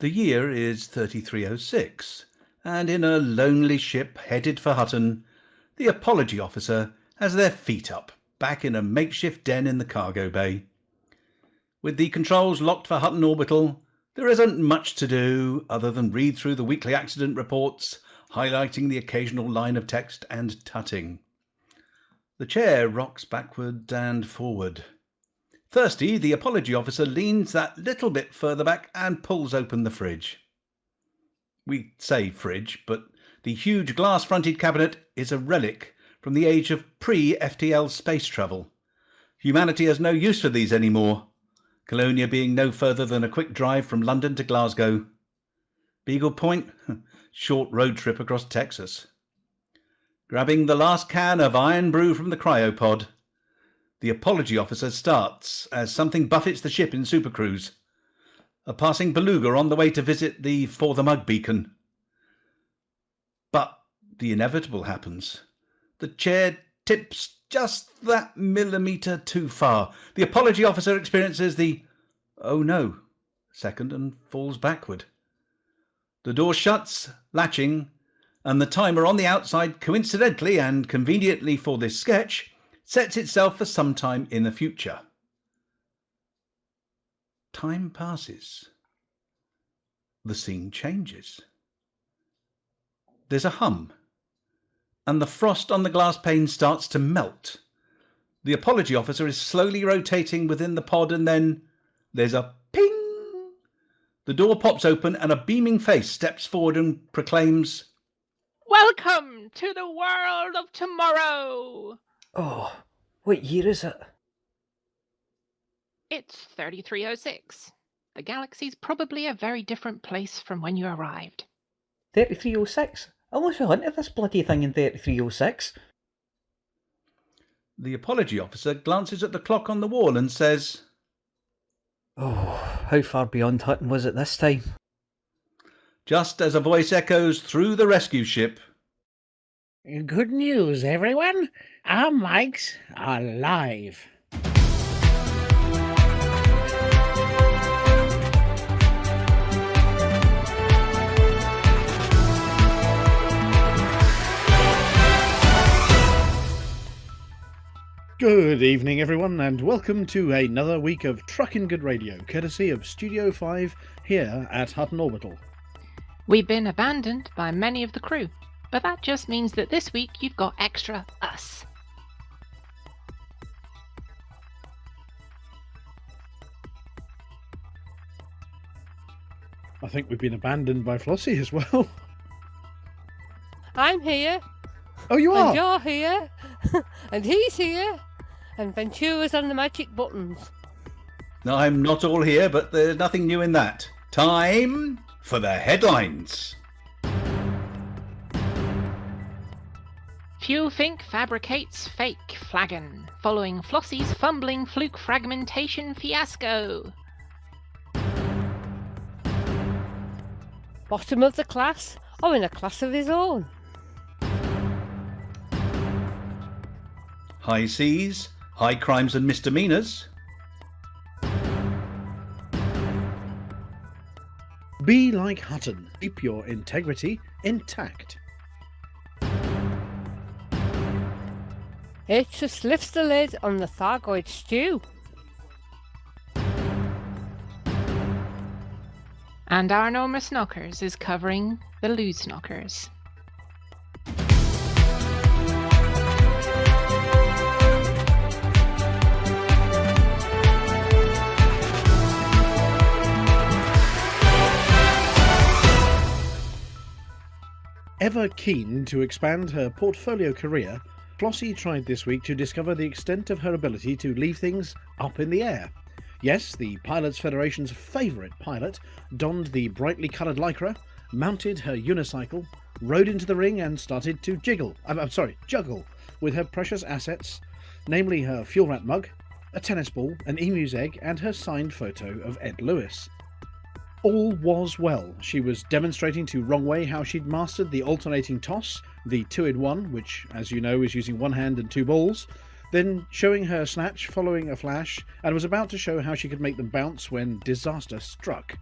The year is 3306, and in a lonely ship headed for Hutton, the apology officer has their feet up, back in a makeshift den in the cargo bay. With the controls locked for Hutton Orbital, there isn't much to do other than read through the weekly accident reports, highlighting the occasional line of text and tutting. The chair rocks backward and forward. Thirsty, the apology officer leans that little bit further back and pulls open the fridge. We say fridge, but the huge glass-fronted cabinet is a relic from the age of pre-FTL space travel. Humanity has no use for these anymore, Colonia being no further than a quick drive from London to Glasgow. Beagle Point? Short road trip across Texas. Grabbing the last can of iron brew from the cryopod, the apology officer starts as something buffets the ship in supercruise. A passing beluga on the way to visit the For the Mug beacon. But the inevitable happens. The chair tips just that millimetre too far. The apology officer experiences the "oh no" second and falls backward. The door shuts, latching, and the timer on the outside, coincidentally and conveniently for this sketch, sets itself for some time in the future. Time passes. The scene changes. There's a hum, and the frost on the glass pane starts to melt. The apology officer is slowly rotating within the pod, and then there's a ping. The door pops open and a beaming face steps forward and proclaims, "Welcome to the world of tomorrow!" Oh, what year is it? It's 3306. The galaxy's probably a very different place from when you arrived. 3306? I almost fell into this bloody thing in 3306. The apology officer glances at the clock on the wall and says, "Oh, how far beyond Hutton was it this time?" just as a voice echoes through the rescue ship. "Good news, everyone. Our mics are live." Good evening, everyone, and welcome to another week of Truckin' Good Radio, courtesy of Studio 5 here at Hutton Orbital. We've been abandoned by many of the crew, but that just means that this week you've got extra us. I think we've been abandoned by Flossy as well. I'm here. Oh, you are? And you're here. And he's here. And Ventura's on the magic buttons. I'm not all here, but there's nothing new in that. Time for the headlines. Fink fabricates fake Flagon, following Flossy's Fumbling Fluke Fragmentation Fiasco. Bottom of the class, or in a class of his own. High seas, high crimes and misdemeanours. Be like Hutton. Keep your integrity intact. Atrus lifts the lid on the Thargoid stew. And our Norma Snockers is covering the Lou Snockers. Ever keen to expand her portfolio career, Flossy tried this week to discover the extent of her ability to leave things up in the air. Yes, the Pilots Federation's favourite pilot donned the brightly coloured lycra, mounted her unicycle, rode into the ring and started to juggle with her precious assets, namely her fuel rat mug, a tennis ball, an emu's egg and her signed photo of Ed Lewis. All was well. She was demonstrating to Wrongway how she'd mastered the alternating toss, the 2-in-1, which, as you know, is using one hand and two balls, then showing her snatch following a flash, and was about to show how she could make them bounce when disaster struck.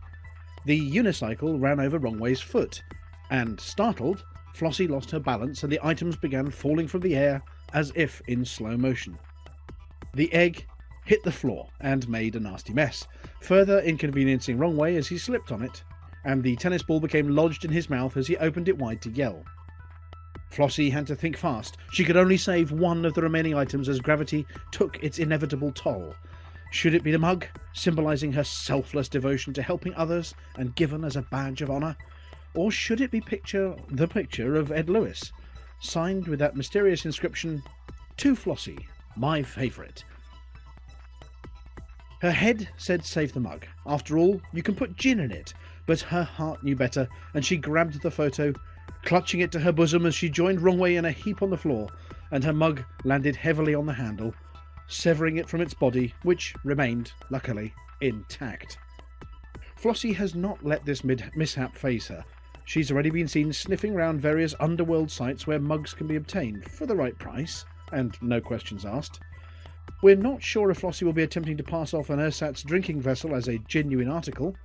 the unicycle ran over Wrongway's foot, and, startled, Flossie lost her balance and the items began falling from the air as if in slow motion. The egg hit the floor and made a nasty mess, further inconveniencing Wrongway as he slipped on it, and the tennis ball became lodged in his mouth as he opened it wide to yell. Flossie had to think fast. She could only save one of the remaining items as gravity took its inevitable toll. Should it be the mug, symbolising her selfless devotion to helping others and given as a badge of honour? Or should it be the picture of Ed Lewis, signed with that mysterious inscription, "To Flossie, my favourite"? Her head said save the mug. After all, you can put gin in it, but her heart knew better, and she grabbed the photo, clutching it to her bosom as she joined Wrongway in a heap on the floor, and her mug landed heavily on the handle, severing it from its body, which remained, luckily, intact. Flossie has not let this mishap faze her. She's already been seen sniffing around various underworld sites where mugs can be obtained for the right price, and no questions asked. We're not sure if Flossie will be attempting to pass off an ersatz drinking vessel as a genuine article,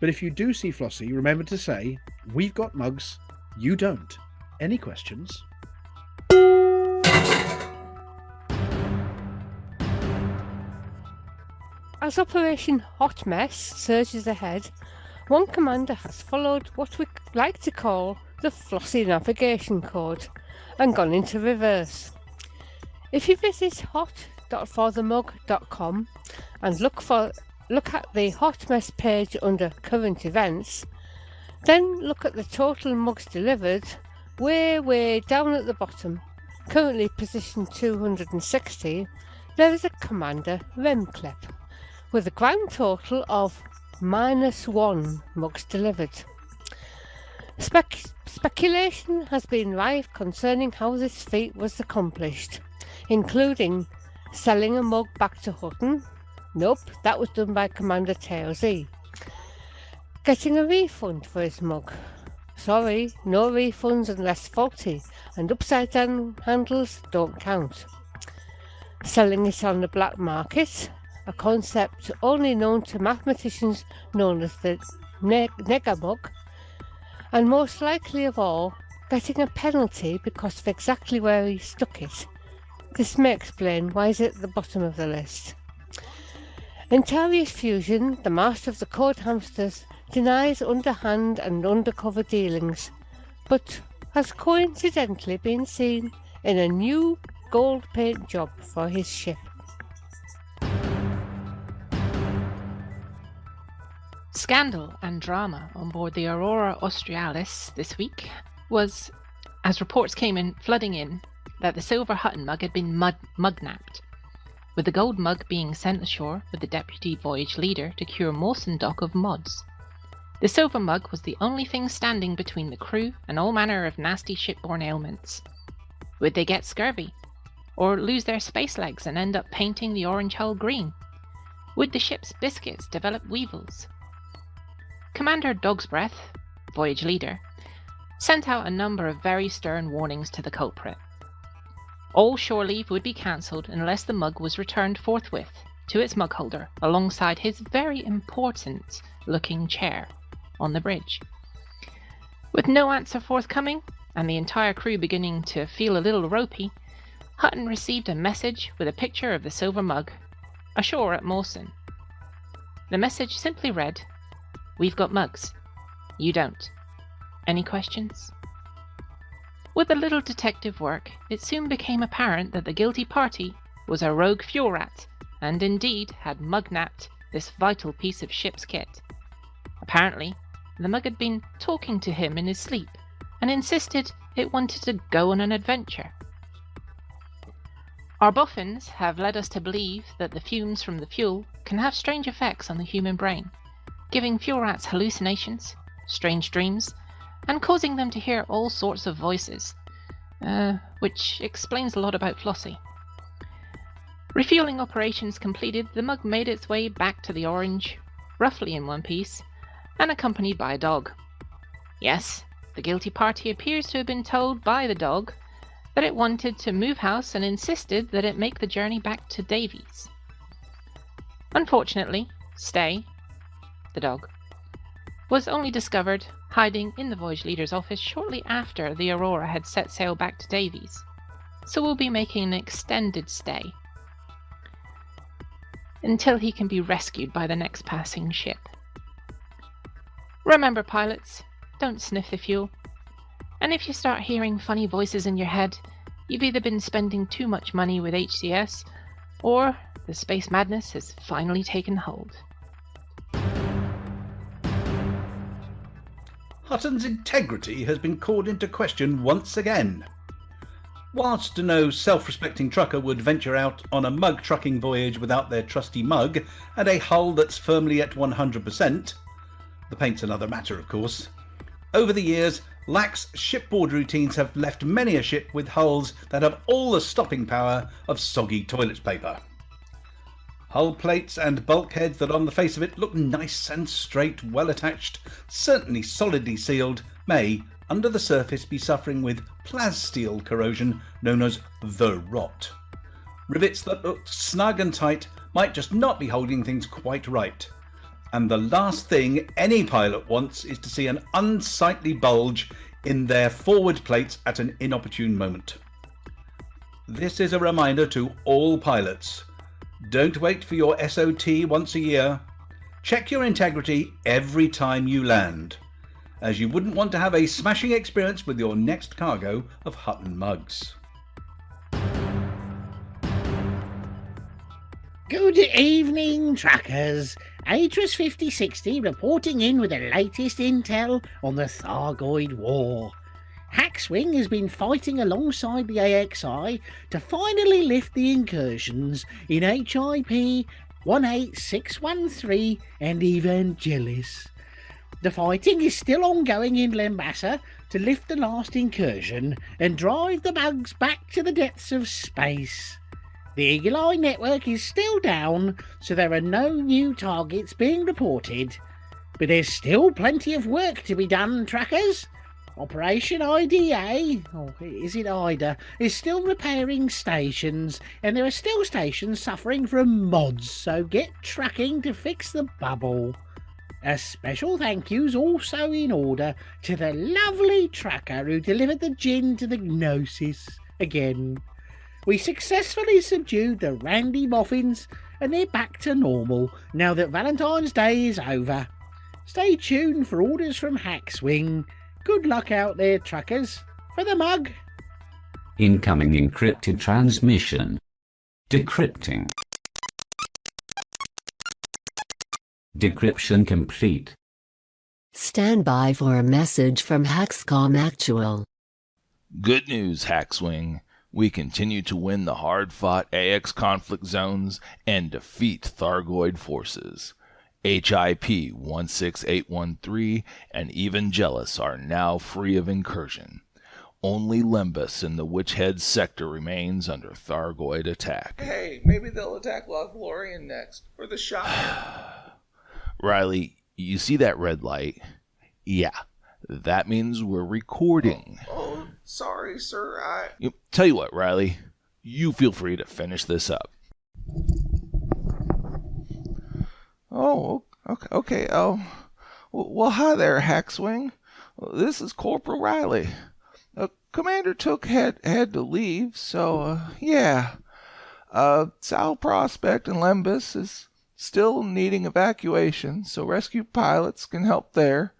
but if you do see Flossie, remember to say, "We've got mugs, you don't. Any questions?" As Operation Hot Mess surges ahead, one commander has followed what we like to call the Flossy navigation code and gone into reverse. If you visit hot.forthemug.com and look at the Hot Mess page under Current Events, then look at the total mugs delivered way down at the bottom, currently position 260, there is a Commander Rem clip with a grand total of -1 mugs delivered. Speculation has been rife concerning how this feat was accomplished, including selling a mug back to Hutton. Nope, that was done by Commander Taoz. Getting a refund for his mug. Sorry, no refunds unless faulty, and upside down handles don't count. Selling it on the black market, a concept only known to mathematicians known as the nega mug, and most likely of all, getting a penalty because of exactly where he stuck it. This may explain why it's at the bottom of the list. Intarius Fusion, the master of the Code Hamsters, denies underhand and undercover dealings, but has coincidentally been seen in a new gold paint job for his ship. Scandal and drama on board the Aurora Australis this week was, as reports came in flooding in, that the silver Hutton mug had been mug-napped, with the gold mug being sent ashore with the deputy voyage leader to cure Mawson Dock of mods. The silver mug was the only thing standing between the crew and all manner of nasty shipborne ailments. Would they get scurvy? Or lose their space legs and end up painting the orange hull green? Would the ship's biscuits develop weevils? Commander Dogsbreath, voyage leader, sent out a number of very stern warnings to the culprit. All shore leave would be cancelled unless the mug was returned forthwith to its mug holder alongside his very important looking chair on the bridge. With no answer forthcoming, and the entire crew beginning to feel a little ropey, Hutton received a message with a picture of the silver mug, ashore at Mawson. The message simply read, "We've got mugs. You don't. Any questions?" With a little detective work, it soon became apparent that the guilty party was a rogue fuel rat, and indeed had mug-napped this vital piece of ship's kit. Apparently, the mug had been talking to him in his sleep, and insisted it wanted to go on an adventure. Our boffins have led us to believe that the fumes from the fuel can have strange effects on the human brain, giving fuel rats hallucinations, strange dreams, and causing them to hear all sorts of voices, which explains a lot about Flossie. Refueling operations completed, the mug made its way back to the Orange, roughly in one piece, and accompanied by a dog. Yes, the guilty party appears to have been told by the dog that it wanted to move house and insisted that it make the journey back to Davies. Unfortunately, Stay, the dog, was only discovered hiding in the Voyage Leader's office shortly after the Aurora had set sail back to Davies, so we'll be making an extended stay until he can be rescued by the next passing ship. Remember, pilots, don't sniff the fuel, and if you start hearing funny voices in your head, you've either been spending too much money with HCS, or the space madness has finally taken hold. Hutton's integrity has been called into question once again. Whilst no self-respecting trucker would venture out on a mug trucking voyage without their trusty mug and a hull that's firmly at 100%, the paint's another matter of course, over the years, lax shipboard routines have left many a ship with hulls that have all the stopping power of soggy toilet paper. Hull plates and bulkheads that on the face of it look nice and straight, well attached, certainly solidly sealed, may, under the surface, be suffering with plasteel corrosion known as the rot. Rivets that looked snug and tight might just not be holding things quite right. And the last thing any pilot wants is to see an unsightly bulge in their forward plates at an inopportune moment. This is a reminder to all pilots. Don't wait for your SOT once a year. Check your integrity every time you land, as you wouldn't want to have a smashing experience with your next cargo of Hutton mugs. Good evening, trackers. Atrus 5060 reporting in with the latest intel on the Thargoid War. Hackswing has been fighting alongside the AXI to finally lift the incursions in HIP 18613 and Evangelis. The fighting is still ongoing in Lembassa to lift the last incursion and drive the bugs back to the depths of space. The Eagle Eye network is still down, so there are no new targets being reported. But there's still plenty of work to be done, trackers. Operation IDA, or is it IDA, is still repairing stations, and there are still stations suffering from mods, so get tracking to fix the bubble. A special thank you's also in order to the lovely tracker who delivered the gin to the Gnosis again. We successfully subdued the Randy Boffins, and they're back to normal now that Valentine's Day is over. Stay tuned for orders from Hackswing. Good luck out there, trackers. For the mug. Incoming encrypted transmission. Decrypting. Decryption complete. Stand by for a message from Hackscom Actual. Good news, Hackswing. We continue to win the hard-fought AX conflict zones and defeat Thargoid forces. HIP 16813 and Evangelis are now free of incursion. Only Lembas in the Witchhead sector remains under Thargoid attack. Hey, maybe they'll attack Lothlorien next, or the Shire. Riley, you see that red light? Yeah, that means we're recording. Oh, sorry, sir, Tell you what, Riley, you feel free to finish this up. Oh, okay. Well, hi there, Hackswing. This is Corporal Riley. Commander Took had to leave, so, yeah. Sal Prospect and Lembas is still needing evacuation, so rescue pilots can help there.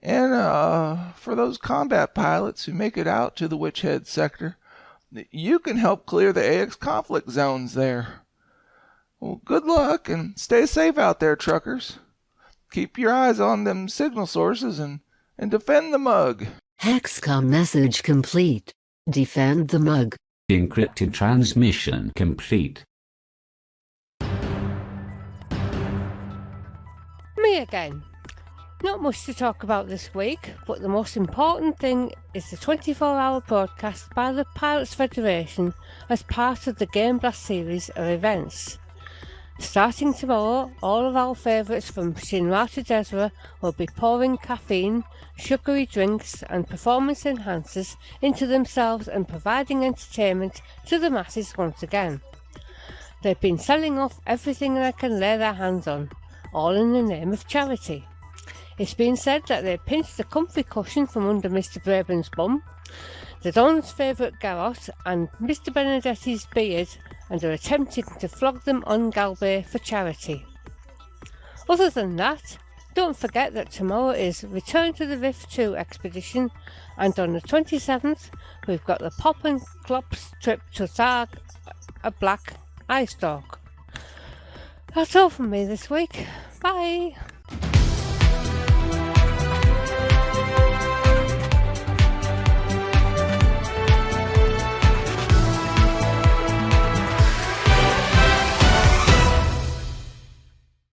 And, for those combat pilots who make it out to the Witchhead sector, you can help clear the AX conflict zones there. Well, good luck, and stay safe out there, truckers. Keep your eyes on them signal sources and defend the mug. Hackscom message complete. Defend the mug. Encrypted transmission complete. Me again. Not much to talk about this week, but the most important thing is the 24-hour broadcast by the Pilots Federation as part of the Game Blast series of events. Starting tomorrow, all of our favourites from Shinra to Desra will be pouring caffeine, sugary drinks and performance enhancers into themselves and providing entertainment to the masses once again. They've been selling off everything they can lay their hands on, all in the name of charity. It's been said that they pinched the comfy cushion from under Mr. Braben's bum, the Don's favourite garrot and Mr. Benedetti's beard, and are attempting to flog them on Galway for charity. Other than that, don't forget that tomorrow is Return to the Rift 2 expedition, and on the 27th we've got the Pop and Clops trip to Tharg a Black Eye Stalk. That's all from me this week. Bye!